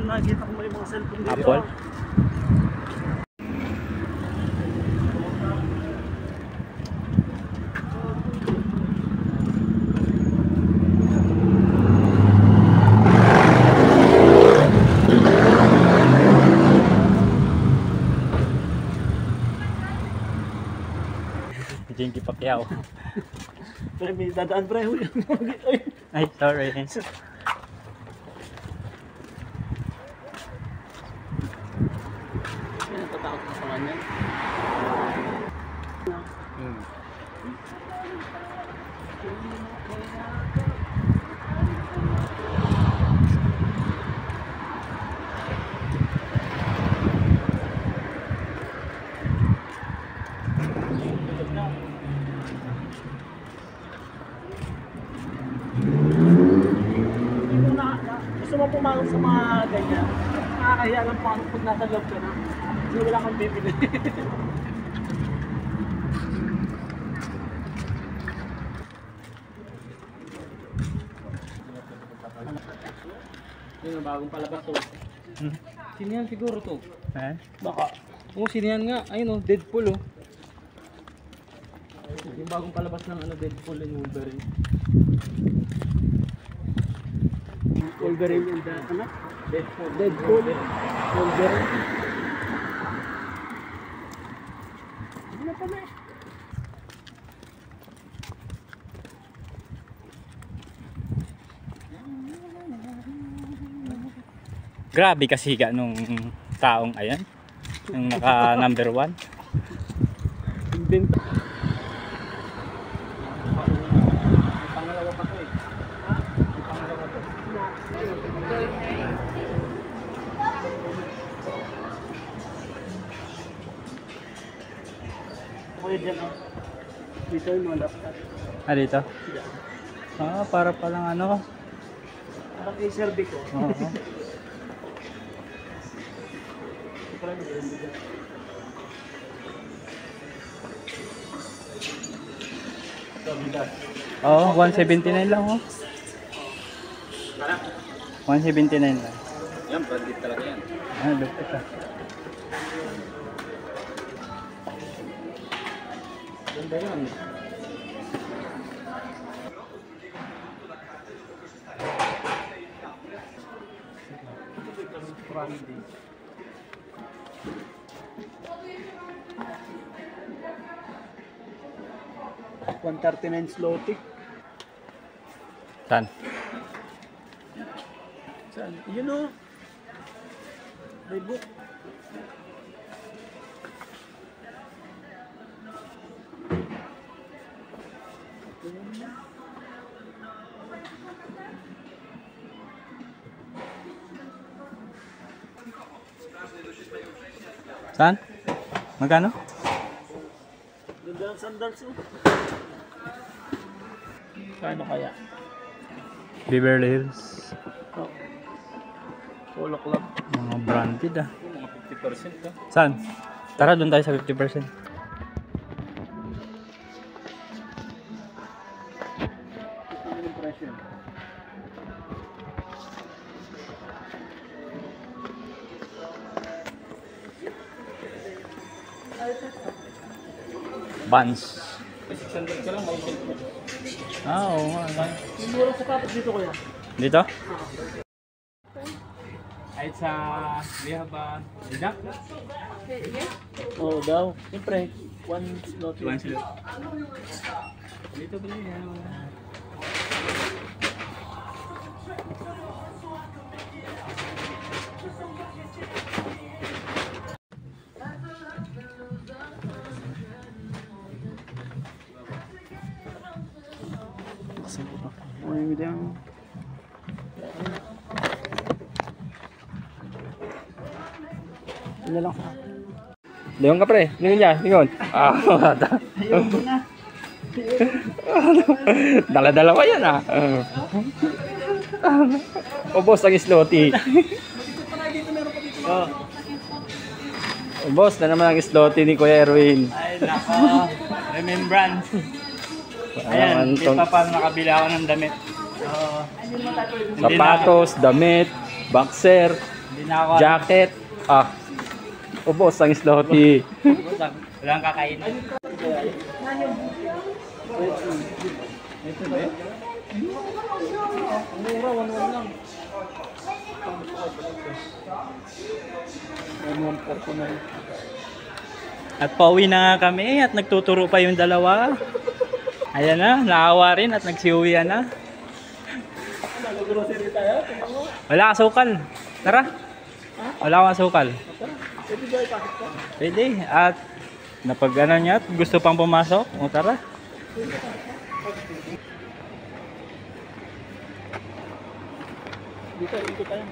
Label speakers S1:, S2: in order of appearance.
S1: nakikita ko may mga cellphone dito.
S2: Apple? Jinky Pacquiao.
S1: Pre, may dadaan pre.
S2: Ay, sorry.
S1: Natatakot na sa kanya. Gusto mo pumasok sa mga ganyan, nakakahiya lang paano pag nasa loob ka na. Kasi wala kang bibili. Yun ang bagong palabas to. Sino yan siguro to? Baka. Oo, sino yan nga. Ayun o, Deadpool o. Yung bagong palabas ng ano, Deadpool and Wolverine. Wolverine and the, ano? Deadpool. Wolverine. Hindi na pala eh.
S2: Grabe kasi higa nung taong ayan. Yung naka number 1.
S1: Invento. Pangalawa pa to eh. Ha? Pangalawa to. Okay dyan ah. Dito yung mga laptop.
S2: Ah, dito? Ah, para palang ano.
S1: Parang A-Serbic ko.
S2: Oo. Oo, 179 lang oh. 179 lang.
S1: Yan, bandit talaga yan.
S2: Ah, lupit ah.
S1: Ganda yan. Friday. $139 zloty.
S2: Saan?
S1: Saan? Yun o. May book.
S2: Saan? Magkano?
S1: Ganda ng sandals o. Kano kaya?
S2: Beverly Hills.
S1: Oh. Polo Club.
S2: Mga branded ah.
S1: Mga 50% ka.
S2: Saan? Tara, doon tayo sa 50%.
S1: Anong presyo?
S2: Vans.
S1: 600 ka lang, may help mo.
S2: Ah, oo nga.
S1: Yung murang sapatos dito kuya.
S2: Dito?
S1: Ay sa we have a deduct? Oo daw. Siyempre, one slot. Dito ba yan? Ay, video. Ano lang sa
S2: Lingon ka pre. Lingon niya. Lingon. Ah, mata.
S1: ayoko na.
S2: Dala-dala ko yan ah. Ubos ang slotty.
S1: Oh.
S2: Ubos na naman ang slotty ni Kuya Erwin.
S1: Ay, nako. Remembrance. Ayan, di pa parang nakabila ako ng damit. Oo.
S2: Sapatos, damit, boxer. Hindi na ako.
S1: Jacket. Ah. Ubos ang slotty.
S2: Walang kakainin.
S1: Ito ba yun? Mura, 1-1 lang. 1-1-49.
S2: At pauwi na nga kami at nagtuturo pa yung dalawa. Ayan na, naawa rin at nagsiuwian na.
S1: Nag-grocery tayo?
S2: Wala asukal. Tara. Wala akong asukal.
S1: Pwede ba ipakit ka?
S2: Pwede. At napag ano niya, gusto pang pumasok. O tara.
S1: Dito, ikot tayo.